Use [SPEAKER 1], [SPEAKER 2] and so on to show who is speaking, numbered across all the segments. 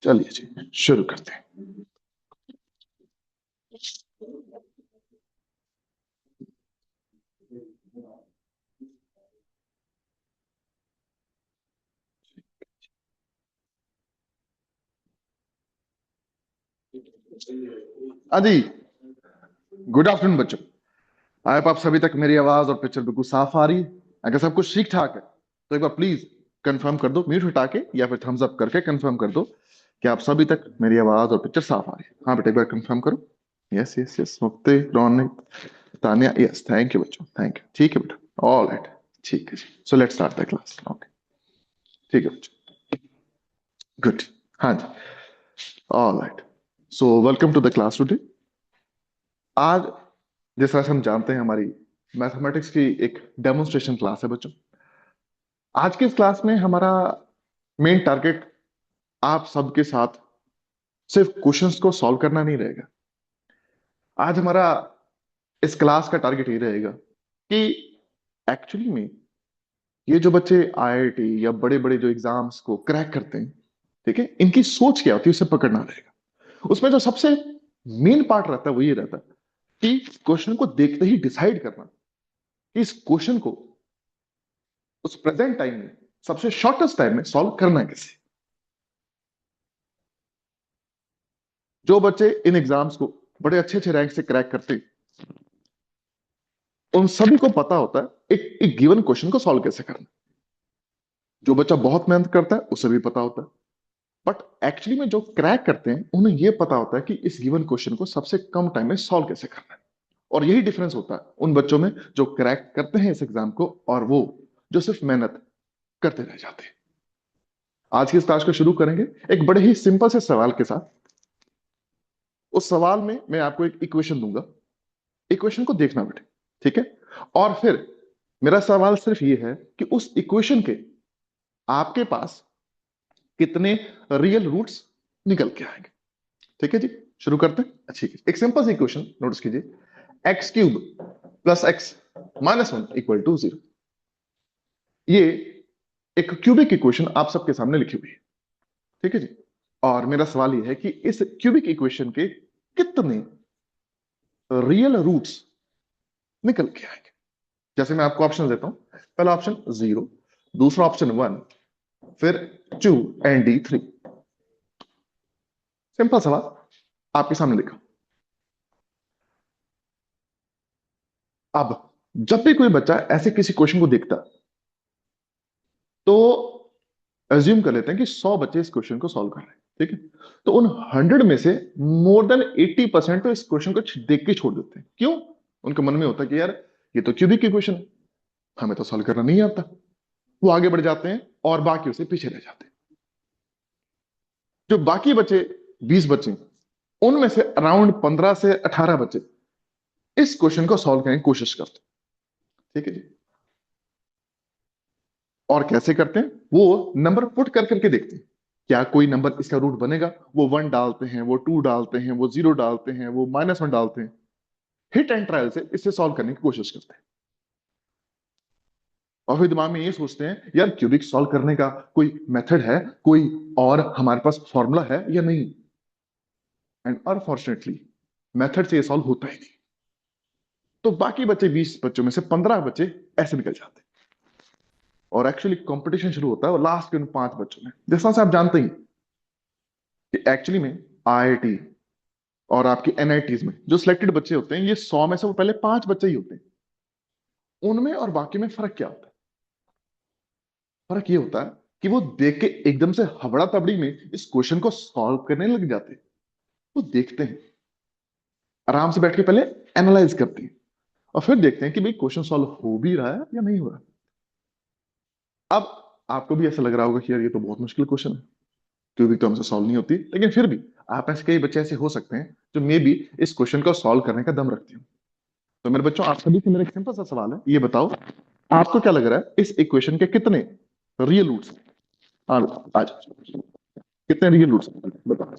[SPEAKER 1] चलिए जी, शुरू करते हैं। हाँ जी, गुड आफ्टरनून बच्चों। आप सभी तक मेरी आवाज और पिक्चर बिल्कुल साफ आ रही है? अगर सब कुछ ठीक ठाक है तो एक बार प्लीज कंफर्म कर दो, म्यूट हटा के या फिर थम्स अप करके कंफर्म कर दो कि आप सभी तक मेरी आवाज और पिक्चर साफ आ रही है। हाँ बेटा, एक बार कंफर्म करो। Yes yes yes, Mukti, Raunak, Tania, yes, thank you बच्चों, थैंक यू। ठीक है बेटा, ऑल राइट, ठीक है जी। So let's start the class. Okay, ठीक है बच्चों, गुड। हाँ जी, all right. So welcome to the class today. आज जिस तरह से हम जानते हैं, हमारी मैथमेटिक्स की एक डेमोन्स्ट्रेशन क्लास है बच्चों। आज की इस क्लास में हमारा मेन टारगेट आप सबके साथ सिर्फ क्वेश्चंस को सॉल्व करना नहीं रहेगा। आज हमारा इस क्लास का टारगेट ये रहेगा कि एक्चुअली में ये जो बच्चे आईआईटी या बड़े बड़े जो एग्जाम्स को क्रैक करते हैं, ठीक है, इनकी सोच क्या होती है उसे पकड़ना रहेगा। उसमें जो सबसे मेन पार्ट रहता है वो ये रहता है कि क्वेश्चन को देखते ही डिसाइड करना कि इस क्वेश्चन को उस प्रेजेंट टाइम में सबसे शॉर्टेस्ट टाइम में सॉल्व करना है कैसे। जो बच्चे इन एग्जाम्स को बड़े अच्छे अच्छे रैंक से क्रैक करते हैं, उन सभी को पता होता है एक गिवन क्वेश्चन को सॉल्व कैसे करना। जो बच्चा बहुत मेहनत करता है उसे भी पता होता है, बट एक्चुअली में जो क्रैक करते हैं उन्हें यह पता होता है कि इस गिवन क्वेश्चन को सबसे कम टाइम में सॉल्व कैसे करना है। और यही डिफरेंस होता है उन बच्चों में जो क्रैक करते हैं इस एग्जाम को, और वो जो सिर्फ मेहनत करते रह जाते हैं। आज की इस क्लास को शुरू करेंगे एक बड़े ही सिंपल से सवाल के साथ। उस सवाल में मैं आपको एक इक्वेशन दूंगा, इक्वेशन को देखना बेटे, ठीक है। और फिर मेरा सवाल सिर्फ ये है कि उस इक्वेशन के आपके पास कितने रियल रूट्स निकल के आएंगे। ठीक है जी, शुरू करते हैं। अच्छी, एक सिंपल सी इक्वेशन नोटिस कीजिए, x cube plus x minus one equal to zero. ये एक क्यूबिक इक्वेशन आप सबके सामने लिखी हुई है, ठीक है जी। और मेरा सवाल ये है कि इस क्यूबिक इक्वेशन के कितने रियल रूट्स निकल के आएंगे। जैसे मैं आपको ऑप्शन देता हूं, पहला ऑप्शन जीरो, दूसरा ऑप्शन वन, फिर two and D three. Simple सवाल आपके सामने लिखा। अब जब भी कोई बच्चा ऐसे किसी क्वेश्चन को देखता तो एज्यूम कर लेते हैं कि 100 बच्चे इस क्वेश्चन को सॉल्व कर रहे हैं, ठीक है। तो उन 100 में से मोर देन 80% तो इस क्वेश्चन को देख के छोड़ देते हैं। क्यों? उनके मन में होता है कि यार ये तो क्यूबिक इक्वेशन है, हमें तो सॉल्व करना नहीं आता। वो आगे बढ़ जाते हैं और बाकी उसे पीछे रह जाते हैं। जो बाकी बचे 20 बच्चे, उनमें से अराउंड 15 से 18 बच्चे इस क्वेश्चन को सॉल्व करने की कोशिश करते हैं, ठीक है जी। और कैसे करते हैं? वो नंबर पुट कर करके देखते हैं क्या कोई नंबर इसका रूट बनेगा। वो वन डालते हैं, वो टू डालते हैं, वो जीरो डालते हैं, वो माइनस वन डालते हैं। हिट एंड ट्रायल से इसे सॉल्व करने की कोशिश करते हैं। और फिर दिमाग में ये सोचते हैं यार क्यूबिक सॉल्व करने का कोई मेथड है, कोई और हमारे पास फॉर्मूला है या नहीं। एंड अनफॉर्चुनेटली मेथड से ये सॉल्व होता ही नहीं। तो बाकी बच्चे 20 बच्चों में से 15 बच्चे ऐसे निकल जाते हैं। और एक्चुअली कंपटीशन शुरू होता है वो लास्ट के उन 5 बच्चों में। जिस तरह से आप जानते हैं कि एक्चुअली में आईआईटी और आपकी एनआईटीज में जो सिलेक्टेड बच्चे होते हैं, ये 100 में से वो पहले 5 बच्चे ही होते हैं। उनमें और बाकी में फर्क क्या होता है? फर्क ये होता है कि वो देख के एकदम से हबड़ा तबड़ी में इस क्वेश्चन को सॉल्व करने लग जाते हैं। वो देखते हैं, आराम से बैठ के पहले एनालाइज करते हैं, और फिर देखते हैं कि भाई क्वेश्चन सॉल्व हो भी रहा है या नहीं हो रहा। अब आपको भी ऐसा लग रहा होगा कि यार ये तो बहुत मुश्किल क्वेश्चन है, क्योंकि तो हमसे सॉल्व नहीं होती। लेकिन फिर भी आप ऐसे कई बच्चे ऐसे हो सकते हैं जो मे बी इस क्वेश्चन को सॉल्व करने का दम रखते हो। तो मेरे बच्चों, आप सभी से मेरा एक सिंपल सा सवाल है, ये बताओ आपको क्या लग रहा है इस इक्वेशन के कितने रियल रूट्स हैं? हाँ आज कितने रियल रूट्स बताओ।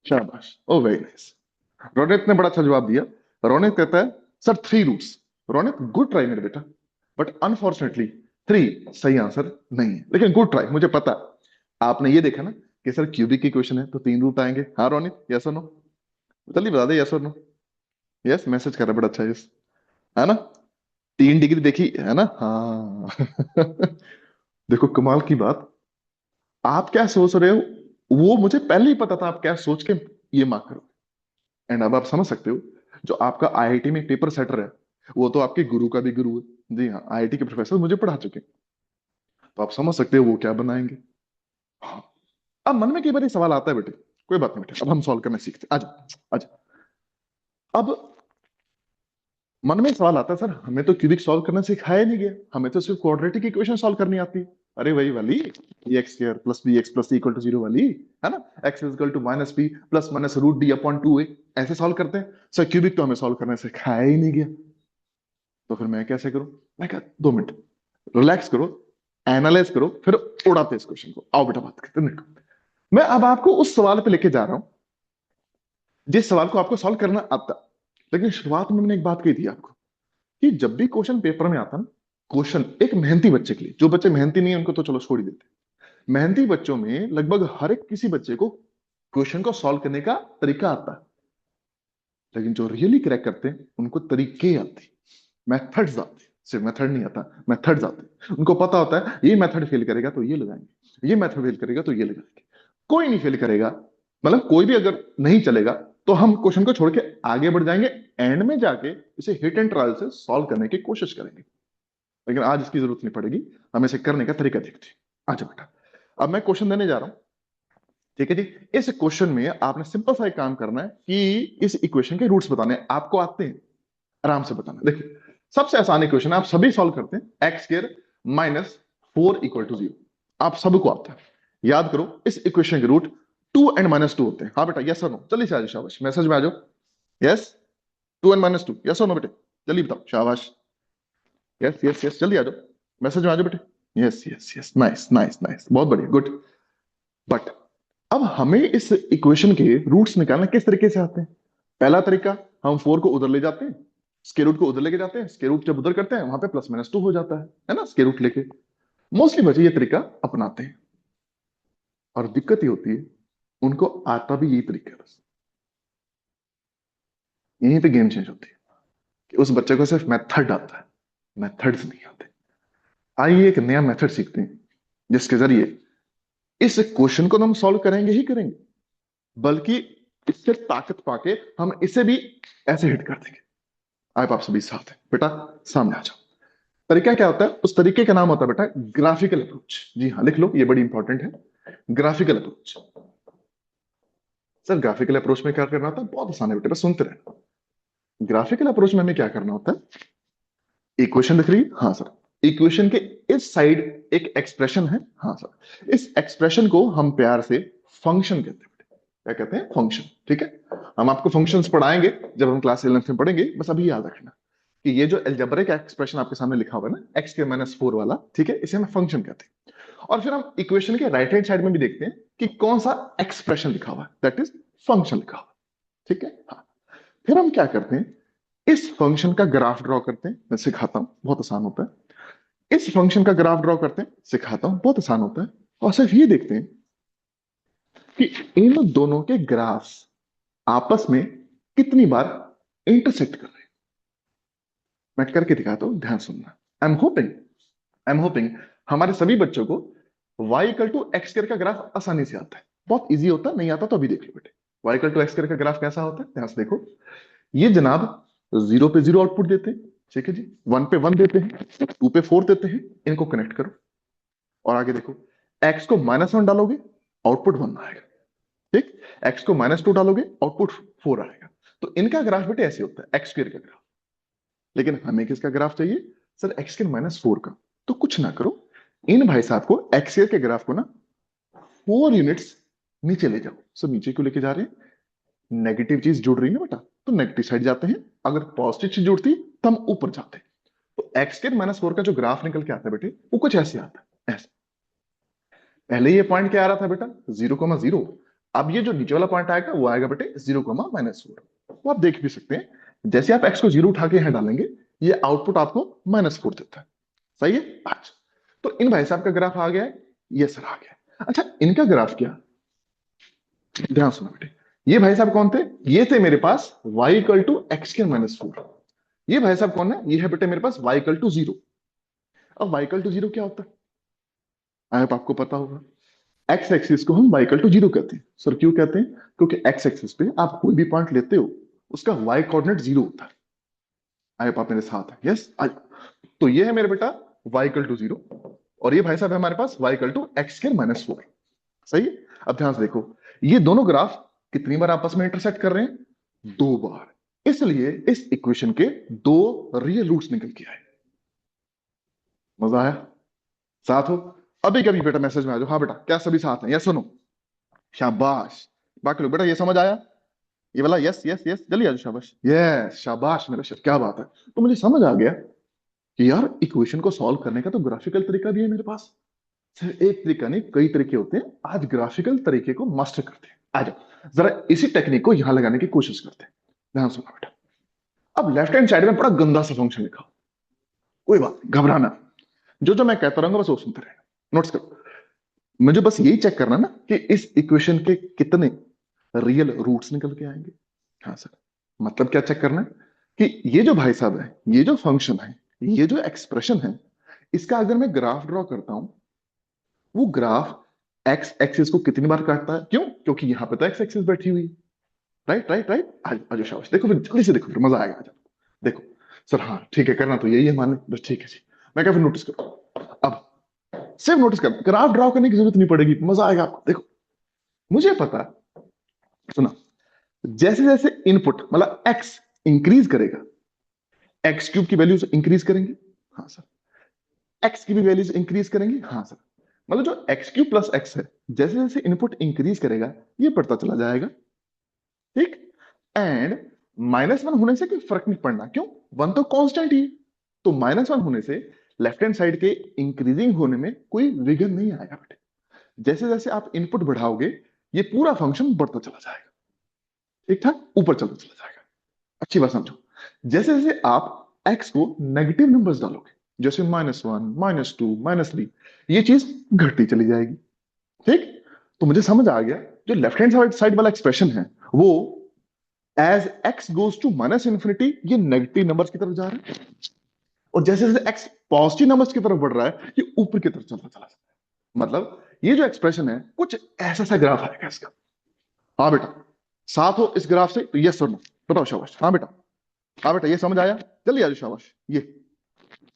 [SPEAKER 1] शाबाश, ओ वेरी नाइस। रोनित ने बड़ा अच्छा जवाब दिया। रोनित कहता है sir 3 roots. Ronit good try मेरे बेटा, बट अनफॉर्चुनेटली 3 सही आंसर नहीं है, लेकिन गुड ट्राई। मुझे पता आपने ये देखा ना कि सर क्यूबिक की क्वेश्चन है तो 3 रूट आएंगे। हाँ रोनित, यस और नो? जल्दी बता दे, यस और नो। यस, मैसेज कर रहा है, बड़ा अच्छा, यस। है ना? 3 डिग्री देखी है ना? हाँ। देखो कमाल की बात, आप क्या सोच रहे हो वो मुझे पहले ही पता था, आप क्या सोच के ये मार्क करो। एंड अब आप समझ सकते हो, जो आपका आईआईटी में पेपर सेटर है वो तो आपके गुरु का भी गुरु है। जी हाँ, आईआईटी के प्रोफेसर मुझे पढ़ा चुके हैं, तो आप समझ सकते हो वो क्या बनाएंगे। हाँ। अब मन में कई बार ये सवाल आता है बेटे, कोई बात नहीं बेटे, अब हम सॉल्व करना सीखते हैं। आज आज अब मन में सवाल आता है सर हमें तो क्यूबिक सॉल्व करना सिखाया नहीं गया, हमें तो सिर्फ क्वाड्रेटिक इक्वेशन सॉल्व करनी आती है। अरे वही वाली, a x square plus b x plus c equal to 0 वाली, है ना? X equal to minus b plus minus root d upon 2 a, ऐसे सॉल्व करते हैं। सर क्यूबिक तो हमें सॉल्व करना सिखाया ही नहीं गया, तो फिर मैं कैसे करूं? मैं कहा 2 मिनट रिलैक्स करो, एनालाइज करो, फिर उड़ाते इस क्वेश्चन को। आओ बेटा बात करते हैं। देखो, मैं अब आपको उस सवाल पे लेके जा रहा हूं जिस सवाल को आपको सॉल्व करना आता। लेकिन शुरुआत में मैंने एक बात कही थी आपको कि जब भी क्वेश्चन पेपर में आता ना, क्वेश्चन एक मेहनती बच्चे के लिए, जो बच्चे मेहनती नहीं है उनको तो चलो छोड़ ही देते, मेहनती बच्चों में लगभग हर एक किसी बच्चे को क्वेश्चन को सॉल्व करने का तरीका आता है। लेकिन जो रियली क्रैक करते हैं उनको तरीके आते, मेथड्स आते, सिर्फ मेथड नहीं आता, मेथड्स आते। उनको पता होता है ये मेथड फेल करेगा तो ये लगाएंगे, ये मेथड फेल करेगा तो ये लगाएंगे। कोई नहीं फेल करेगा, मतलब कोई भी अगर नहीं चलेगा तो हम क्वेश्चन को छोड़ के आगे बढ़ जाएंगे, एंड में जाके इसे हिट एंड ट्रायल से सॉल्व करने की कोशिश करेंगे। लेकिन आज इसकी जरूरत नहीं पड़ेगी, हम इसे करने का तरीका देखते हैं। अच्छा बेटा, अब मैं क्वेश्चन देने जा रहा हूं, ठीक है जी? इस क्वेश्चन में आपने सिंपल सा एक काम करना है कि इस इक्वेशन के रूट्स बताने हैं। आपको आते हैं, आराम से बताना। देखिए, सबसे आसान इक्वेशन आप सभी सॉल्व करते हैं, एक्स स्क्वायर माइनस 4 = 0। आप सबको आता है। याद करो इस इक्वेशन के रूट 2 and -2 होते हैं। हाँ बेटा, यस और नो? जल्दी से आ जाओ, शाबाश, मैसेज में आ जाओ। यस, 2 and -2, यस और नो बेटे? जल्दी बताओ, शाबाश। यस यस यस, जल्दी आ जाओ, मैसेज में आ जाओ बेटे। Yes yes yes, nice nice nice, बहुत बढ़िया, गुड। बट अब हमें इस इक्वेशन के रूट्स निकालना किस तरीके से आते हैं? पहला तरीका, हम 4 को उधर ले जाते हैं, स्क्वायर रूट को उधर लेके जाते हैं, स्क्वायर रूट जब उधर करते हैं वहां पे +-2 हो जाता है ना, स्क्वायर रूट लेके। मोस्टली बच्चे ये तरीका अपनाते हैं, और दिक्कत ये होती है उनको आता भी यही तरीका है, बस यहीं पे गेम चेंज होती है कि उस बच्चे को सिर्फ मेथड आता है, मेथड्स नहीं आते। आइए एक नया मेथड सीखते हैं जिसके जरिए इस क्वेश्चन को तो हम सॉल्व करेंगे ही करेंगे, बल्कि इससे ताकत पाके हम इसे भी ऐसे हिट कर देंगे। आप सभी साथ हैं बेटा, सामने आ जाओ। तरीका क्या होता है? उस तरीके का नाम होता है बेटा ग्राफिकल अप्रोच। जी हाँ, लिख लो, ये बड़ी इंपॉर्टेंट है, graphical approach. Sir graphical approach में क्या करना होता है? बहुत आसान है बेटा, बस सुनते रहना। ग्राफिकल अप्रोच में हमें क्या करना होता है? इक्वेशन दिख रही है? हाँ सर। इक्वेशन के इस साइड एक एक्सप्रेशन है? हाँ सर। इस एक्सप्रेशन को हम प्यार से फंक्शन कहते हैं। क्या कहते हैं? फंक्शन। ठीक है, हम आपको फंक्शंस पढ़ाएंगे जब हम क्लास 11th में पढ़ेंगे। बस अभी याद रखना कि ये जो एल्जेब्रिक एक्सप्रेशन आपके सामने लिखा हुआ है ना, x⁻⁴ वाला, ठीक है, इसे हम फंक्शन कहते हैं। और फिर हम इक्वेशन के राइट हैंड साइड में भी देखते हैं कि कौन सा एक्सप्रेशन लिखा हुआ है, दैट इज फंक्शन लिखा हुआ है। ठीक है, हाँ। फिर हम क्या करते हैं? इस फंक्शन का ग्राफ ड्रॉ करते हैं। मैं सिखाता हूं, बहुत आसान होता है। इस फंक्शन का ग्राफ ड्रॉ करते हैं, सिखाता हूं, बहुत आसान होता है। और सिर्फ ये देखते हैं कि इन दोनों के ग्राफ्स आपस में कितनी बार इंटरसेक्ट कर रहे हैं। मैं करके दिखाता हूं, ध्यान सुनना। आई एम होपिंग हमारे सभी बच्चों को y = x² का ग्राफ आसानी से आता है। बहुत इजी होता है, नहीं आता तो अभी देख लो बेटे। y = x² का ग्राफ कैसा होता है? ध्यान से देखो। ये जनाब 0 पे 0 आउटपुट देते हैं, ठीक है जी। 1 पे 1 देते हैं, 2 पे 4 देते हैं। इनको कनेक्ट करो और आगे देखो। x को -1 डालोगे, आउटपुट 1 आएगा। ठीक, x को -2 डालोगे, आउटपुट 4 आएगा। तो इनका ग्राफ बेटे ऐसे होता है, x² का ग्राफ। लेकिन हमें किसका ग्राफ चाहिए? सर x⁻⁴ का। तो कुछ ना करो, इन भाई साहब को x² के ग्राफ को ना 4 यूनिट्स नीचे ले जाओ। सर नीचे क्यों लेके जा रहे हैं? नेगेटिव चीज जुड़ रही है बेटा, तो नेगेटिव साइड जाते हैं। अगर पॉजिटिव चीज जुड़ती तो हम ऊपर जाते हैं। तो x² -4 का जो ग्राफ निकल के आता है बेटे, वो कुछ ऐसे आता है, ऐसे। पहले ये पॉइंट क्या आ रहा था बेटा, 0,0। अब ये जो नीचे वाला पॉइंट आएगा वो आएगा बेटे 0,-4। वो आप देख भी सकते हैं, जैसे आप x को 0 उठा के यहां डालेंगे, ये आउटपुट आपको -4 देता है। सही है। अच्छा, तो इन भाई साहब का ग्राफ आ गया है, ये सर आ गया। अच्छा, इनका ग्राफ क्या, ध्यान सुनो बेटे। ये भाई साहब कौन थे, ये थे मेरे पास y इक्वल टू x²-4। ये भाई साहब कौन है, ये है बेटे मेरे पास y इक्वल टू 0। अब y इक्वल टू 0 क्या होता है, आप आपको पता होगा, एक्स एक्सिस को हम y इक्वल टू 0 कहते हैं। सर क्यों कहते हैं, क्योंकि एक्स एक्सिस पे आप कोई भी पॉइंट लेते हो, उसका y कोऑर्डिनेट 0 होता है। आए आप मेरे साथ है, यस। तो ये है मेरे बेटा y इक्वल टू 0, और ये भाई साहब है हमारे पास y इक्वल टू x²-4। सही है। अब ध्यान से देखो, ये दोनों ग्राफ कितनी बार आपस में इंटरसेक्ट कर रहे हैं, 2 बार। इसलिए इस इक्वेशन के 2 रियल रूट्स निकल के आए। मजा आया, साथ हो। अभी कभी बेटा मैसेज में आ जाओ, हाँ बेटा क्या सभी साथ हैं, या सुनो, शाबाश। बाकी लोग बेटा ये समझ आया, ये वाला यस यस यस, जल्दी आ जाओ, शाबाश, यस शाबाश मेरा शेर, क्या बात है। तो मुझे समझ आ गया कि यार इक्वेशन को सॉल्व करने का तो ग्राफिकल तरीका भी है मेरे पास। सिर्फ एक तरीका नहीं, कई तरीके होते हैं। आज ग्राफिकल तरीके को मास्टर करते हैं। आ जाओ जरा इसी टेक्निक को यहां लगाने की कोशिश करते हैं। ध्यान सुनो बेटा, अब लेफ्ट हैंड साइड में बड़ा गंदा सा फंक्शन लिखा, कोई बात नहीं, घबराना, जो जो मैं कहता रहूंगा बस वो सुनते रहना, नोट्स करो। मुझे बस यही चेक करना ना कि इस इक्वेशन के कितने रियल रूट्स निकल के आएंगे। हाँ सर, मतलब क्या चेक करना है कि ये जो भाई साहब है, ये जो फंक्शन है, ये जो एक्सप्रेशन है, इसका अगर मैं ग्राफ ड्रॉ करता हूं, वो ग्राफ एक्स एक्सिस को कितनी बार काटता है, क्यों, क्योंकि यहां पे तो एक्स एक्सिस बैठी हुई। राइट राइट राइट, आज शाबाश, देखो फिर जल्दी से देखो, फिर मजा आएगा। देखो सर, हाँ ठीक है, करना तो यही है, मान बस, ठीक है जी। मैं क्या, फिर नोटिस करो, अब सिर्फ नोटिस कर, ग्राफ ड्रॉ करने की जरूरत नहीं पड़ेगी, मजा आएगा आपको। देखो मुझे पता है, सुना, जैसे जैसे इनपुट मतलब एक्स इंक्रीज करेगा, एक्स क्यूब की वैल्यूज इंक्रीज करेंगे, हाँ सर, एक्स की भी वैल्यूज इंक्रीज करेंगे, हाँ सर। मतलब जो एक्स क्यूब प्लस एक्स है, जैसे जैसे इनपुट इंक्रीज करेगा, ये बढ़ता चला जाएगा, ठीक। एंड -1 होने से कोई फर्क नहीं पड़ना, क्यों, वन तो कांस्टेंट ही है। तो -1 होने से लेफ्ट हैंड साइड के इंक्रीजिंग होने में कोई विघन नहीं आएगा बेटे। जैसे जैसे आप इनपुट बढ़ाओगे, ये पूरा फंक्शन बढ़ता चला जाएगा, ठीक ठाक ऊपर चलता चला जाएगा। अच्छी बात समझो, जैसे जैसे आप एक्स को नेगेटिव नंबर्स डालोगे, जैसे -1, -2, -3, ये चीज घटती चली जाएगी, ठीक। तो मुझे समझ आ गया, जो लेफ्ट हैंड साइड वाला एक्सप्रेशन है, वो as x goes to -minus infinity, ये नेगेटिव नंबर्स की तरफ जा रहा है, और जैसे जैसे एक्स पॉजिटिव नंबर्स की तरफ बढ़ रहा है, ये ऊपर की तरफ चलता चला जाता है। मतलब ये जो एक्सप्रेशन है, कुछ ऐसा सा ग्राफ आएगा इसका। हाँ बेटा, साथ हो इस ग्राफ से, तो यस और नो बताओ, शाबाश, हाँ बेटा, हाँ बेटा ये समझ आया, जल्दी आ जाओ, शाबाश। ये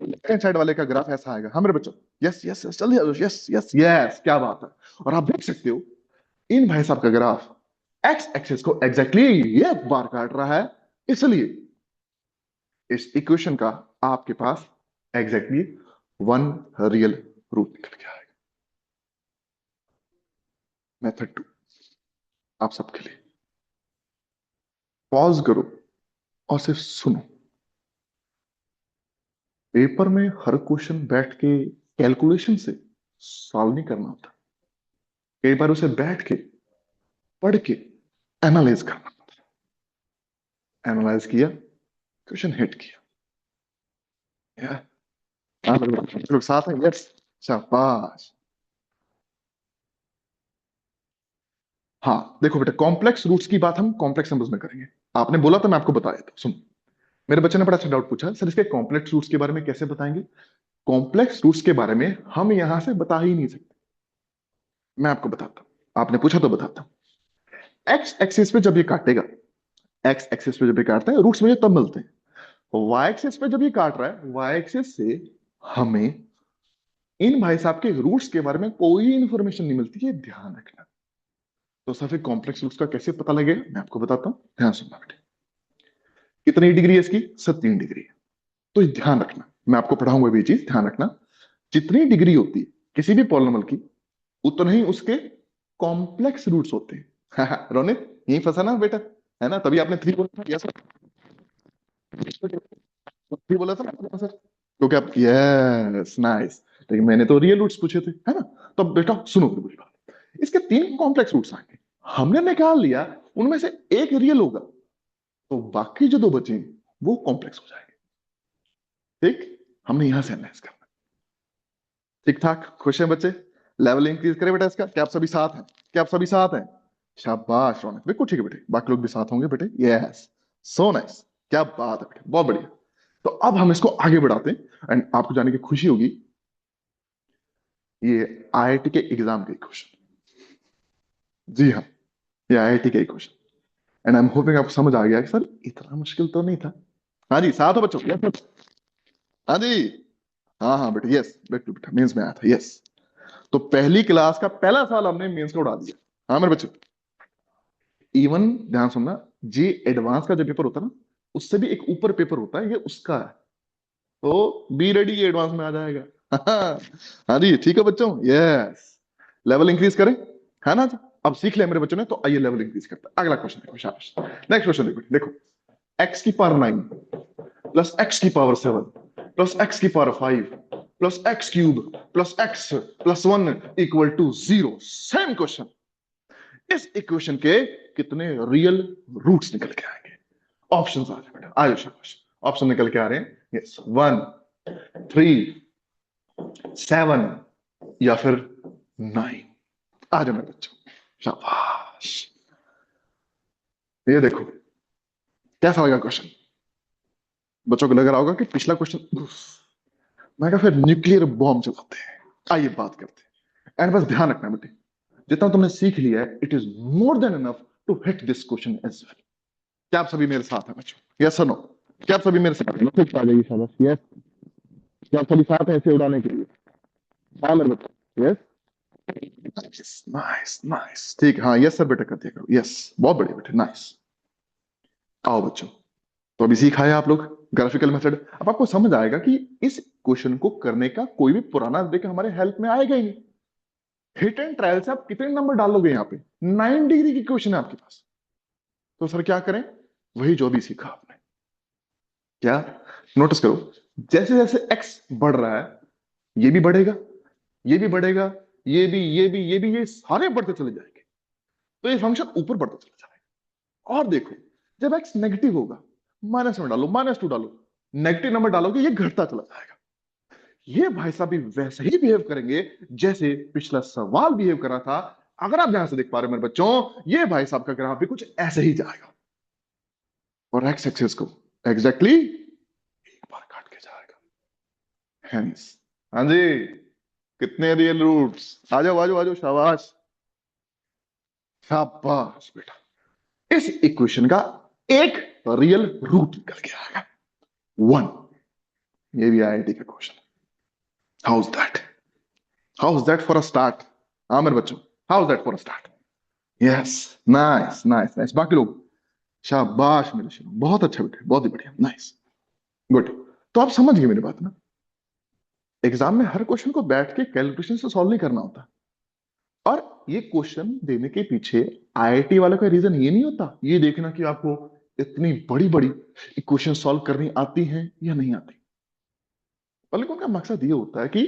[SPEAKER 1] लेफ्ट हैंड साइड वाले का ग्राफ ऐसा आएगा, हाँ मेरे बच्चों, यस यस यस, जल्दी आ जाओ, यस यस यस, क्या बात है। और आप देख सकते हो, इन भाई साहब का ग्राफ एक्स एक्सिस को एग्जैक्टली ये बार काट रहा है, इसलिए इस इक्वेशन का आपके पास एग्जैक्टली 1 रियल रूट निकल के आएगा। मेथड 2 आप सबके लिए, पॉज करो और सिर्फ सुनो। पेपर में हर क्वेश्चन बैठ के कैलकुलेशन से सॉल्व नहीं करना होता, कई बार उसे बैठ के पढ़ के एनालाइज करना होता है। एनालाइज किया, क्वेश्चन हिट किया, या आप लोग साथ हैं, यस, शाबाश। हाँ देखो बेटा, कॉम्प्लेक्स रूट्स की बात हम कॉम्प्लेक्स नंबर्स में करेंगे। आपने बोला तो मैं आपको बता देता हूं, सुन। मेरे बच्चे ने बड़ा अच्छा डाउट पूछा, सर इसके कॉम्प्लेक्स रूट्स के बारे में कैसे बताएंगे। कॉम्प्लेक्स रूट्स के बारे में हम यहां से बता ही नहीं सकते, मैं आपको बताता हूं, आपने पूछा तो बताता हूं। एक्स एक्सिस पे जब ये काटेगा, एक्स एक्सिस पे जब ये काटता है, रूट्स मुझे तब मिलते हैं। वाई एक्सिस पे जब ये काट रहा है, वाई एक्सिस से हमें इन भाई साहब के रूट्स के बारे में कोई इंफॉर्मेशन नहीं मिलती है, ध्यान रखना। तो सर कॉम्प्लेक्स रूट्स का कैसे पता लगेगा, मैं आपको बताता हूं, ध्यान सुनना बेटे। कितनी डिग्री है इसकी, 3 डिग्री है। तो ध्यान रखना, मैं आपको पढ़ाऊंगा भी ये चीज, ध्यान रखना। जितनी डिग्री होती है किसी भी पॉलिनॉमियल की, उतना ही उसके कॉम्प्लेक्स रूट्स होते हैं। रोनित यही फंसा ना बेटा, है ना, तभी आपने 3 बोला था, यस थ्री बोला था ना सर, क्योंकि आप, यस नाइस, लेकिन मैंने तो रियल रूट्स पूछे थे, है ना। तो अब बेटा सुनो मेरी बात, इसके तीन कॉम्प्लेक्स रूट्स आएंगे, हमने निकाल लिया उनमें से एक रियल होगा, तो बाकी जो दो बचे वो कॉम्प्लेक्स हो जाएंगे। ठीक, हमने यहां से एनालाइज करना। ठीक ठाक, खुश हैं बच्चे? लेवल इंक्रीज करें बेटा इसका? क्या आप सभी साथ हैं? क्या आप सभी साथ हैं? शाबाश रौनक, बिल्कुल ठीक है बेटे, बाकी लोग भी साथ होंगे बेटे। यस, सो नाइस, क्या बात है बेटे, बहुत बढ़िया। तो अब हम इसको आगे बढ़ाते हैं एंड आपको जाने की खुशी होगी, ये आईआईटी के एग्जाम के क्वेश्चन। जी हाँ, ये आईआईटी के question and I am hoping आपको समझ आ गया कि सर इतना मुश्किल तो नहीं था। हाँ जी, साथ हो बच्चों? यस। हाँ जी, हाँ हाँ बेटे, यस बेटे, बेटा मेंस में आया था, यस। तो पहली क्लास का पहला साल हमने मेंस का उड़ा दिया। हाँ मेरे बच्चों, इवन ध्यान सुनना, जी एडवांस का जो पेपर होता है ना, उससे भी एक ऊपर पेपर होता है, ये उसका है। तो बी रेडी, ये एडवांस में आ जाएगा। हाँ जी, ठीक है बच्चों, यस। लेवल इंक्रीज करें, है ना? अब सीख लिया मेरे बच्चों ने, तो आइए लेवल इंक्रीज करते हैं। अगला क्वेश्चन देखो, शाबाश। नेक्स्ट क्वेश्चन देखो, देखो एक्स की पावर 9 प्लस एक्स की पावर 7 प्लस एक्स की power 5 plus x cube plus x plus 1 equal to 0। Same question. इस इक्वेशन के कितने रियल रूट्स निकल के आएंगे? ऑप्शन आ रहे बेटा, आयो शाबाश। ऑप्शन निकल के आ रहे हैं, यस, 1, 3, 7 या फिर 9। आ जाओ मेरे बच्चों, शाबाश। ये देखो कैसा लगा क्वेश्चन? बच्चों को लग रहा होगा कि पिछला क्वेश्चन, मैं कहा फिर न्यूक्लियर बॉम्ब चलाते हैं। आइए बात करते हैं एंड बस ध्यान रखना बेटे, जितना तुमने सीख लिया है it is more than enough to hit this question as well. क्या आप सभी मेरे साथ हैं बच्चों? यस और नो? क्या आप सभी मेरे साथ हैं? फिर आ जाइए शाबाश, यस। क्या आप सभी साथ हैं इसे उड़ाने के लिए? हाँ मेरे बच्चे, यस। नाइस नाइस नाइस, ठीक, हाँ यस सर बेटा कर दिया करो, यस, बहुत बढ़िया बेटे, नाइस। आओ बच्चों, तो अभी सीखा है आप लोग ग्राफिकल मेथड। अब आपको समझ आएगा कि इस क्वेश्चन को करने का कोई भी पुराना देखकर हमारे हेल्प में आएगा ही नहीं। हिट एंड ट्रायल से आप कितने नंबर डालोगे? यहाँ पे 9 डिग्री की क्वेश्चन है आपके पास। तो सर क्या करें? वही जो भी सीखा आपने। क्या? नोटिस करो, जैसे जैसे एक्स बढ़ रहा है, ये भी बढ़ेगा, ये भी बढ़ेगा, ये सारे बढ़ते चले जाएंगे। तो ये फंक्शन ऊपर बढ़ता चला जाएगा। और देखो, जब एक्स नेगेटिव होगा, माइनस में डालो, -2 डालो, नेगेटिव नंबर डालोगे, ये घटता चला जाएगा। ये भाई साहब भी वैसे ही बिहेव करेंगे जैसे पिछला सवाल बिहेव कर रहा था। अगर आप ध्यान से देख पा रहे हो मेरे बच्चों, ये भाई साहब का ग्राफ भी कुछ ऐसे ही जाएगा और एक्स एक्सिस को एग्जैक्टली एक बार काट के जाएगा। हेंस, हाँ जी, कितने रियल रूट्स? आ जाओ आ जाओ आ जाओ, शाबाश शाबाश बेटा। इस इक्वेशन का एक रियल रूट निकल के आएगा, 1। ये भी आईआईटी का question. How is that? How is that for a start? हाँ मेरे बच्चों, how is that for a start? Yes, nice nice nice, बाकी लोग शाबाश मेरे शेर, बहुत अच्छा बेटे, बहुत ही बढ़िया, नाइस, गुड। तो आप समझ गए मेरी बात ना? एग्जाम में हर क्वेश्चन को बैठ के कैलकुलेशन से सॉल्व नहीं करना होता। और ये क्वेश्चन देने के पीछे आईआईटी वालों का रीजन ये नहीं होता ये देखना कि आपको इतनी बड़ी बड़ी इक्वेशन सॉल्व करनी आती हैं या नहीं आती, बल्कि उनका मकसद ये होता है कि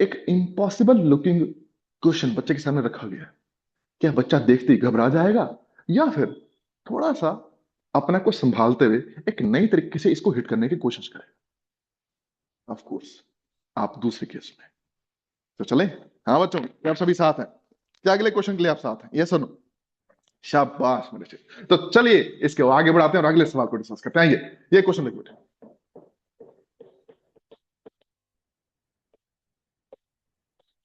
[SPEAKER 1] एक इम्पॉसिबल लुकिंग क्वेश्चन बच्चे के सामने रखा गया है, क्या बच्चा देखते ही घबरा जाएगा या फिर थोड़ा सा अपना को संभालते हुए एक नई तरीके से इसको हिट करने की कोशिश करेगा? ऑफ कोर्स आप दूसरे केस में। तो चले, हाँ बच्चों, क्या आप सभी साथ हैं? क्या अगले क्वेश्चन के लिए आप साथ हैं? यस सुनो, शाबाश मेरे से। तो चलिए इसके आगे बढ़ाते हैं और अगले सवाल को डिस्कस करते हैं। ये क्वेश्चन देखो बेटे,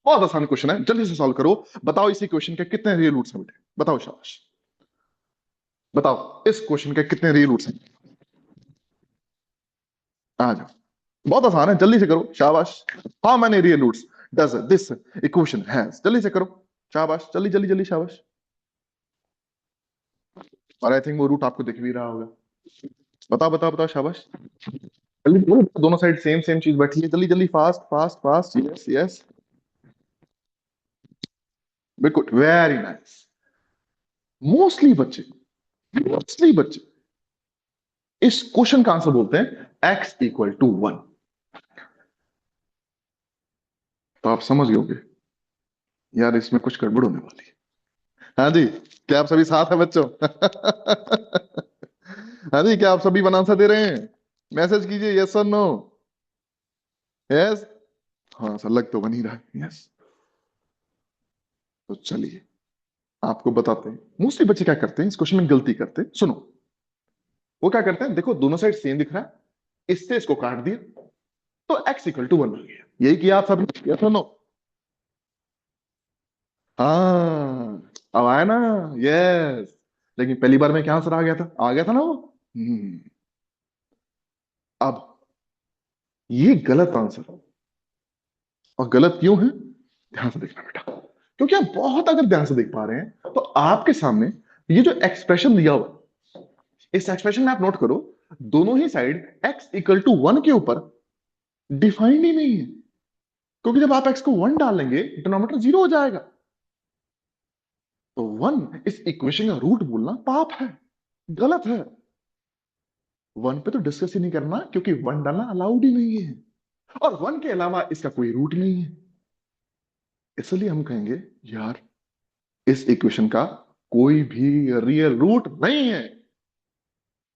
[SPEAKER 1] बहुत आसान क्वेश्चन है, जल्दी से सॉल्व करो। बताओ इसी क्वेश्चन के कितने रियल रूट्स हैं बेटे? बताओ शाबाश, बताओ इस क्वेश्चन के कितने रियल रूट्स हैं? आ जाओ, बहुत आसान है, जल्दी से करो, शाबाश। How many real roots does this equation has? जल्दी से करो, शाबाश, जल्दी जल्दी जल्दी, शाबाश। और आई थिंक वो रूट आपको दिख भी रहा होगा। बताओ बताओ बताओ, शाबाश, जल्दी बोलो, दोनों साइड सेम सेम चीज बैठी है, जल्दी जल्दी, fast fast fast, yes yes, बिल्कुल, वेरी नाइस। मोस्टली बच्चे, मोस्टली बच्चे इस क्वेश्चन का आंसर बोलते हैं x = 1। तो आप समझ गए होंगे यार इसमें कुछ गड़बड़ होने वाली है। हाँ जी, क्या आप सभी साथ हैं बच्चों? हाँ जी, क्या आप सभी बना आंसर दे रहे हैं? मैसेज कीजिए यस और नो। यस। हाँ सर, लग तो बन ही रहा है यस। तो चलिए आपको बताते हैं मोस्टली बच्चे क्या करते हैं इस क्वेश्चन में, गलती करते हैं। सुनो, वो क्या करते हैं, देखो दोनों साइड सेम दिख रहा है, इससे इसको काट दिया तो x इक्वल टू 1 आ गया। यही किया आप सब, यस और नो? हाँ, अब आया ना? यस। लेकिन पहली बार में क्या आंसर आ गया था ना वो। हम्म। अब ये गलत आंसर, और गलत क्यों है, ध्यान से देखना बेटा, क्योंकि आप बहुत अगर ध्यान से देख पा रहे हैं तो आपके सामने ये जो एक्सप्रेशन दिया हुआ, इस एक्सप्रेशन में आप नोट करो, दोनों ही साइड x इक्वल टू 1 के ऊपर डिफाइंड ही नहीं है, क्योंकि जब आप x को 1 डालेंगे डिनोमिनेटर 0 हो जाएगा। तो 1 इस इक्वेशन का रूट बोलना पाप है, गलत है। 1 पे तो डिस्कस ही नहीं करना, क्योंकि 1 डालना अलाउड ही नहीं है, और 1 के अलावा इसका कोई रूट नहीं है। इसलिए हम कहेंगे यार इस इक्वेशन का कोई भी रियल रूट नहीं है।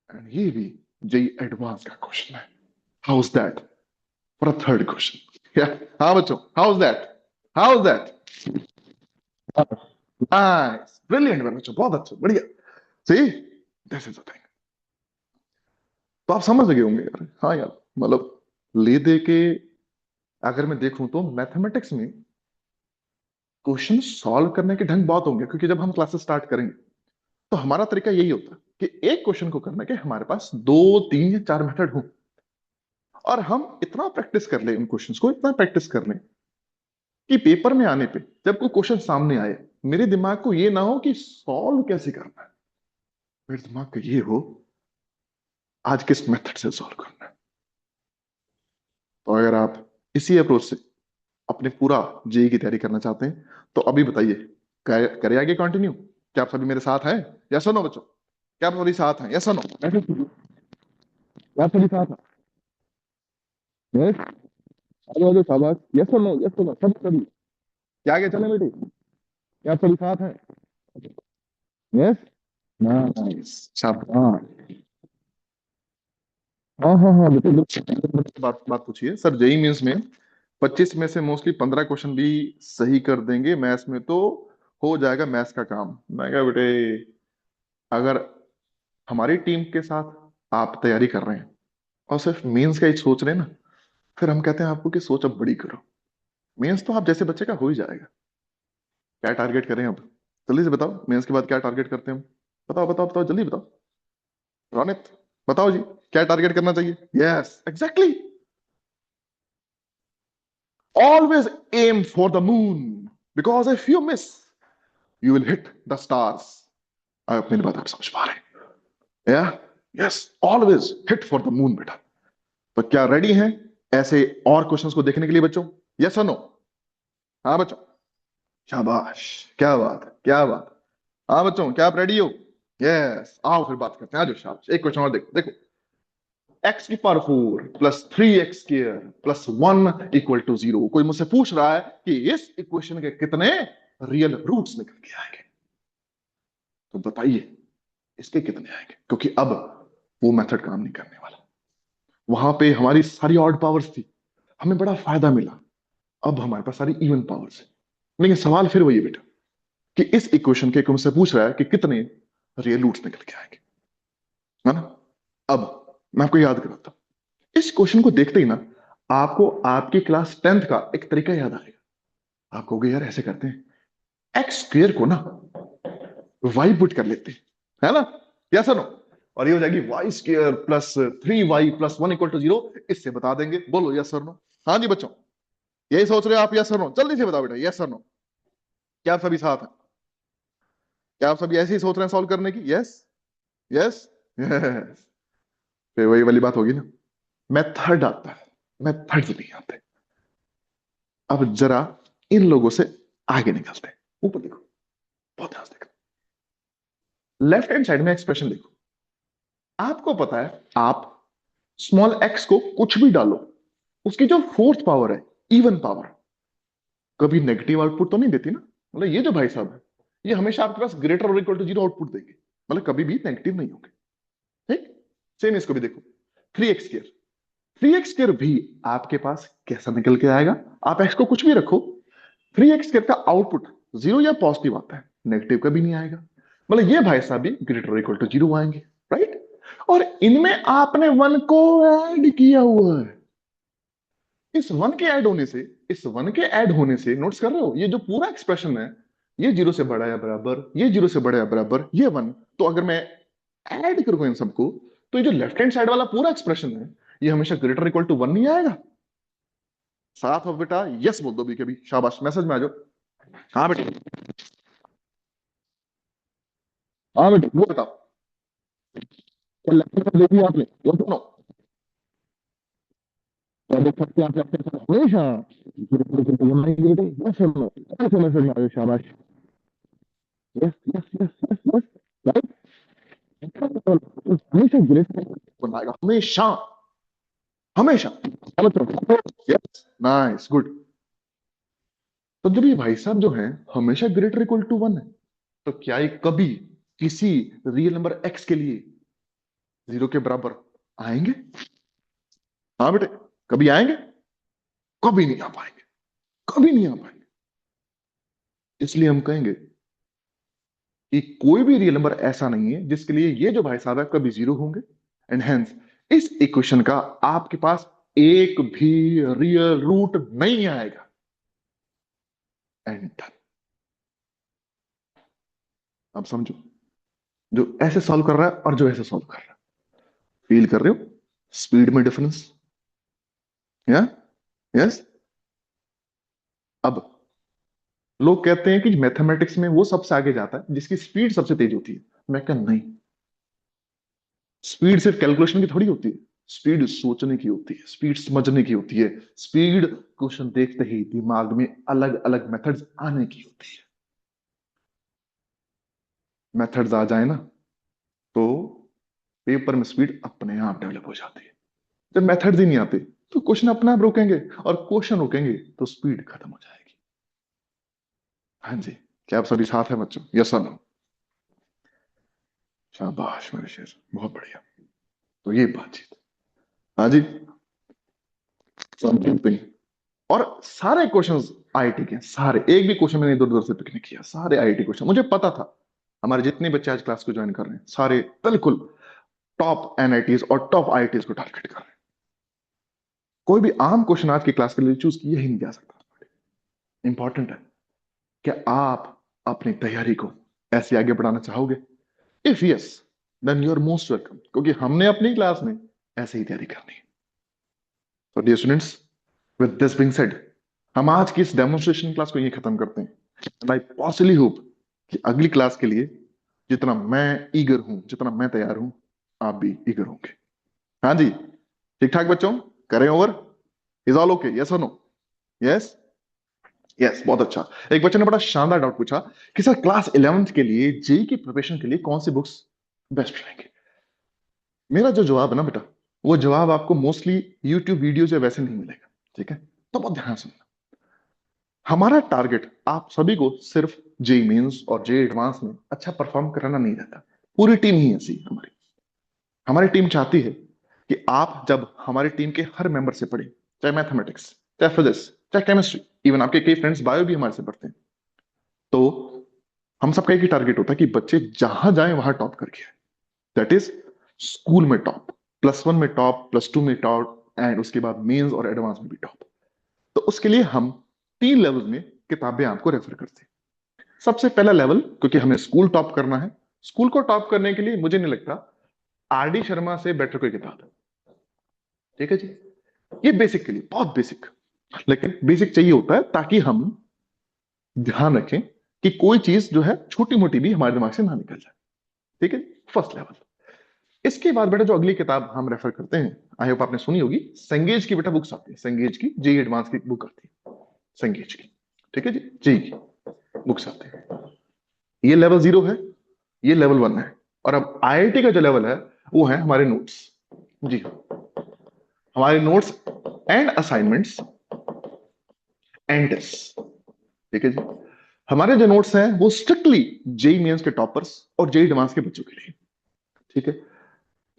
[SPEAKER 1] एंड ये भी जेई एडवांस का क्वेश्चन है। How is that for a third question? या हाँ बच्चों, how is that? How is that? Nice, brilliant बच्चों, बहुत अच्छा, बढ़िया। सी, दिस इज द थिंग। तो आप समझ गए होंगे यार, हाँ यार, मतलब ले दे के अगर मैं देखूं तो मैथमेटिक्स में क्वेश्चन सॉल्व करने के ढंग बहुत होंगे, क्योंकि जब हम क्लासेस स्टार्ट करेंगे तो हमारा तरीका यही होता है कि एक क्वेश्चन को करने के हमारे पास 2 3 या 4 मेथड हो, और हम इतना प्रैक्टिस कर लें उन क्वेश्चंस को, इतना प्रैक्टिस कर लें कि पेपर में आने पे जब कोई क्वेश्चन सामने आए, मेरे दिमाग को ये ना हो कि सॉल्व कैसे करना है, मेरे दिमाग को ये हो आज किस मेथड से सॉल्व करना है। तो अगर आप इसी अप्रोच से अपने पूरा जेई की तैयारी करना चाहते हैं तो अभी बताइए, करें आगे कंटिन्यू? क्या आप सभी मेरे साथ हैं? यस और नो बच्चों? क्या आप सभी साथ हैं? यस और नो? क्या आप सभी साथ हैं? यस। आगे आगे शाबाश, यस और नो, यस और नो, सब सभी। क्या आगे चले बेटे? क्या आप सभी साथ हैं? यस। नाइस, शाबाश। हाँ हाँ हाँ बेटे, बात बात पूछिए सर। जेई मेंस में 25 में से मोस्टली 15 क्वेश्चन भी सही कर देंगे, मैथ्स में तो हो जाएगा मैथ्स का काम। मैं क्या बेटे, अगर हमारी टीम के साथ आप तैयारी कर रहे हैं और सिर्फ मेंस का ही सोच रहे हैं ना, फिर हम कहते हैं आपको कि सोच अब बड़ी करो। मेंस तो आप जैसे बच्चे का हो ही जाएगा। क्या टारगेट करें अब, जल्दी से बताओ, मेंस के बाद क्या टारगेट करते हैं हम? बताओ बताओ बताओ, जल्दी बताओ। रोनित, बताओ जी, क्या टारगेट करना चाहिए? Yes exactly, always aim for the moon, because if you miss you will hit the stars. आप मेरी बात आप समझ पा रहे हैं? या yes, always hit for the moon बेटा। तो क्या रेडी हैं ऐसे और क्वेश्चंस को देखने के लिए बच्चों? यस और नो? हाँ बच्चों, शाबाश, क्या बात है, क्या बात है। हाँ बच्चों, क्या आप रेडी हो? यस, आओ फिर बात करते हैं। आ जाओ, शाबाश, एक क्वेश्चन और देखो देखो। एक्स की power 4 plus 3x square plus 1 equal to 0। कोई मुझसे पूछ रहा है कि इस इक्वेशन के कितने रियल रूट्स निकल के आएंगे, तो बताइए इसके कितने आएंगे, क्योंकि अब वो मेथड काम नहीं करने वाला। वहां पे हमारी सारी ऑड पावर्स थी, हमें बड़ा फायदा मिला। अब हमारे पास सारी इवन पावर्स है। लेकिन सवाल फिर वही है बेटा, कि इस इक्वेशन के मुझसे पूछ रहा है कि कितने रियल रूट्स निकल के आएंगे, है ना? अब मैं आपको याद कराता हूं, इस क्वेश्चन को देखते ही ना आपको आपकी क्लास 10th का एक तरीका याद आएगा। आप कहोगे यार ऐसे करते हैं, एक्स स्क्वेयर को ना वाई पुट कर लेते हैं, है ना? या सर नो? और ये हो जाएगी Y square plus 3y plus 1 equal to 0। इससे बता देंगे, बोलो यस सर नो? हाँ जी बच्चों, यही सोच रहे हो आप? Yes sir no? जल्दी से बताओ बेटा, यस सर नो? क्या आप सभी साथ हैं? क्या आप सभी ऐसे ही सोच रहे हैं सॉल्व करने की? Yes, yes, yes. फिर वही वाली बात होगी ना, मेथड आता है, मेथड नहीं आते। अब जरा इन लोगों से आगे निकलते हैं। ऊपर देखो, बहुत ध्यान से देखो, लेफ्ट हैंड साइड में एक्सप्रेशन देखो। आपको पता है, आप स्मॉल एक्स को कुछ भी डालो, उसकी जो फोर्थ पावर है, इवन पावर, कभी नेगेटिव आउटपुट तो नहीं देती ना। मतलब ये जो भाई साहब है, ये हमेशा आपके पास ग्रेटर और इक्वल टू जीरो आउटपुट देंगे, मतलब कभी भी नेगेटिव नहीं होंगे। ठीक। सेम इसको भी देखो, 3x स्क्वायर। 3x स्क्वायर भी आपके पास कैसा निकल के आएगा? आप एक्स को कुछ भी रखो, 3x स्क्वायर का आउटपुट जीरो या पॉजिटिव आता है, नेगेटिव कभी नहीं आएगा। मतलब ये भाई साहब भी ग्रेटर और इक्वल टू जीरो आएंगे, राइट। और इनमें आपने वन को ऐड किया हुआ है। इस वन के ऐड होने से, इस वन के ऐड होने से नोट्स कर रहे हो, ये जो पूरा एक्सप्रेशन है, ये जीरो से बड़ा या बराबर, ये जीरो से बड़ा या बराबर, ये वन। तो अगर मैं ऐड करूंगा इन सबको, तो ये जो लेफ्ट हैंड साइड वाला पूरा एक्सप्रेशन है, ये हमेशा ग्रेटर इक्वल टू वन नहीं आएगा। साथ हो बेटा, यस बोल दो भी कभी, शाबाश, मैसेज में आ जाओ। हाँ बेटा, हाँ बेटा, वो बताओ, क्या लेक्चर देखी आपने, वो सुनो। क्या देख सकते हैं आप लेक्चर हमेशा? यस सुनो, ऐसे मैसेज में आ जाओ, शाबाश। Yes yes yes yes yes, right. हमेशा ग्रेट बनाएगा, हमेशा, हमेशा। Yes, nice, good. तो जब ये भाई साहब जो है हमेशा ग्रेटर इक्वल टू वन है, तो क्या ये कभी किसी रियल नंबर एक्स के लिए जीरो के बराबर आएंगे? हाँ बेटे, कभी आएंगे? कभी नहीं आ पाएंगे, कभी नहीं आ पाएंगे। इसलिए हम कहेंगे कि कोई भी रियल नंबर ऐसा नहीं है जिसके लिए ये जो भाई साहब है कभी जीरो होंगे। एंड हेंस इस इक्वेशन का आपके पास एक भी रियल रूट नहीं आएगा। And done. अब समझो, जो ऐसे सॉल्व कर रहा है और जो ऐसे सॉल्व कर रहा है, फील कर रहे हो स्पीड में डिफरेंस? या यस। अब लोग कहते हैं कि मैथमेटिक्स में वो सबसे आगे जाता है जिसकी स्पीड सबसे तेज होती है। मैं क्या, नहीं। स्पीड सिर्फ कैलकुलेशन की थोड़ी होती है, स्पीड सोचने की होती है, स्पीड समझने की होती है, स्पीड क्वेश्चन देखते ही दिमाग में अलग अलग मेथड्स आने की होती है। मेथड्स आ जाए ना, तो पेपर में स्पीड अपने आप डेवलप हो जाती है। जब मेथड्स ही नहीं आते, तो क्वेश्चन अपने आप रुकेंगे, और क्वेश्चन रुकेंगे तो स्पीड खत्म हो जाएगी। हाँ जी। क्या आप सभी साथ हैं बच्चों? यस और नो? शाबाश मेरे शेर, बहुत बढ़िया। तो ये बातचीत, हाँ जी, समथिंग। और सारे क्वेश्चंस आईआईटी के, सारे, एक भी क्वेश्चन मैंने इधर उधर से पिक नहीं किया, सारे आईआईटी क्वेश्चन। मुझे पता था हमारे जितने बच्चे आज क्लास को ज्वाइन कर रहे हैं, सारे बिल्कुल टॉप एनआईटीज और टॉप आईआईटीज को टारगेट कर रहे हैं। कोई भी आम क्वेश्चन आज की क्लास के लिए चूज किया ही नहीं जा सकता। इंपॉर्टेंट है कि आप अपनी तैयारी को ऐसे आगे बढ़ाना चाहोगे। If yes, then you are most welcome, क्योंकि हमने अपनी क्लास में ऐसे ही तैयारी करनी है। तो dear students, with this being said, हम आज की इस डेमोन्स्ट्रेशन क्लास को यही खत्म करते हैं। एंड आई पॉसिबली होप कि अगली क्लास के लिए जितना मैं ईगर हूं, जितना मैं तैयार हूं, आप भी ईगर होंगे। हाँ जी, ठीक ठाक बच्चों, करें over? Is all okay? Yes और नो? यस, यस, बहुत अच्छा। एक बच्चे ने बड़ा शानदार डाउट पूछा कि सर क्लास 11th के लिए जेई की प्रिपरेशन के लिए कौन सी बुक्स बेस्ट रहेंगे। मेरा जो जवाब है ना बेटा, वो जवाब आपको मोस्टली यूट्यूब वीडियो से वैसे नहीं मिलेगा। ठीक है, तो बहुत ध्यान सुनना। हमारा टारगेट आप सभी को सिर्फ जेई मेंस और जेई एडवांस में अच्छा परफॉर्म कराना नहीं रहता। पूरी टीम ही ऐसी है हमारी। हमारी टीम चाहती है कि आप जब हमारी टीम के हर मेंबर से पढ़े, चाहे मैथमेटिक्स, चाहे फिजिक्स, चाहे केमिस्ट्री, इवन आपके कई फ्रेंड्स बायो भी हमारे से पढ़ते हैं, तो हम सबका एक ही टारगेट होता है कि बच्चे जहां जाएं वहां टॉप करके आए। दैट इज स्कूल में टॉप, +1 में टॉप, +2 में टॉप, एंड उसके बाद मेंस और एडवांस में भी टॉप। तो उसके लिए हम 3 लेवल में किताबें आपको रेफर करते हैं। सबसे पहला लेवल, क्योंकि हमें स्कूल टॉप करना है, स्कूल को टॉप करने के लिए मुझे नहीं लगता आरडी शर्मा से बेटर कोई किताब है। ठीक है जी, ये बेसिक के लिए बहुत बेसिक, लेकिन बेसिक चाहिए होता है ताकि हम ध्यान रखें कि कोई चीज जो है छोटी मोटी भी हमारे दिमाग से ना निकल जाए। ठीक है, फर्स्ट लेवल। इसके बाद बेटा जो अगली किताब हम रेफर करते हैं, आई होप आपने सुनी होगी, संगेज की बेटा बुक्स आती है, संगेज की जेई एडवांस की बुक आती है, संगेज की। ठीक है जी, जेई की बुक्स आती है। ये लेवल 0 है, ये लेवल 1 है। और अब आईआईटी का जो लेवल है, वो है हमारे नोट्स। जी हाँ, हमारे notes and assignments and test. ठीक है जी। हमारे जो नोट्स हैं वो स्ट्रिक्टली जेई मेंस के टॉपर्स और जेई एडवांस के बच्चों के लिए, ठीक है।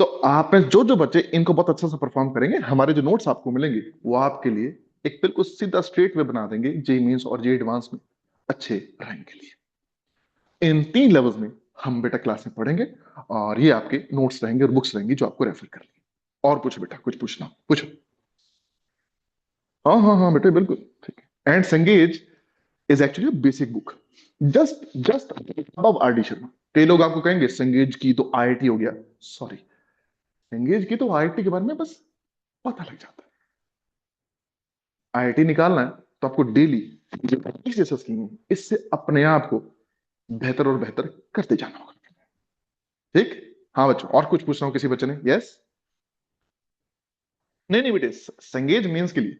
[SPEAKER 1] तो आप में जो जो बच्चे इनको बहुत अच्छा से परफॉर्म करेंगे, हमारे जो नोट्स आपको मिलेंगे वो आपके लिए एक बिल्कुल सीधा स्ट्रेट वे बना देंगे जेई मेंस और जेई एडवांस में अच्छे रैंक के लिए। इन 3 लेवल्स में हम बेटा क्लास में पढ़ेंगे, और ये आपके नोट्स रहेंगे और बुक्स रहेंगी जो आपको रेफर कर लेंगे। और पूछो बेटा, कुछ पूछना पूछो। हाँ हाँ हाँ बेटे, बिल्कुल ठीक है। And संगेज is actually basic book, just just above R D Sharma. कई लोग आपको कहेंगे संगेज की तो आईआईटी हो गया। सॉरी, संगेज की तो आईआईटी के बारे में बस पता लग जाता है। आईआईटी निकालना है तो आपको डेली जो प्रैक्टिस जैसे स्कीम है इससे अपने आप को बेहतर और बेहतर करते जाना होगा। ठीक। हाँ बच्चों, और कुछ पूछना हो किसी बच्चे ने? यस। नहीं नहीं बेटे, संगेज मेंस के लिए,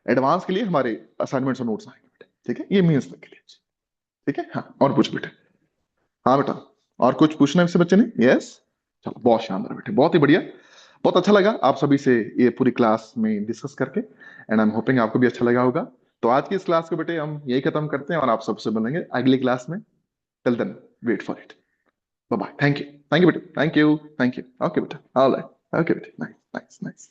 [SPEAKER 1] एडवांस के लिए हमारे असाइनमेंट्स और नोट्स आएंगे बेटे, ठीक है। ये मेंस तक के लिए, ठीक है। हाँ, और पूछ बेटे। हाँ बेटा, और कुछ पूछना है किसी बच्चे ने? यस। चलो, बहुत शानदार बेटे, बहुत ही बढ़िया। बहुत अच्छा लगा आप सभी से ये पूरी क्लास में डिस्कस करके, एंड आई एम होपिंग आपको भी अच्छा लगा होगा। तो आज की इस क्लास को बेटे हम यही खत्म करते हैं और आप सबसे मिलेंगे अगली क्लास में। Till then, wait for it. Bye bye. Thank you, thank you बेटे, thank you, thank you. Okay बेटा, ऑल राइट। ओके बेटे, नाइस नाइस नाइस।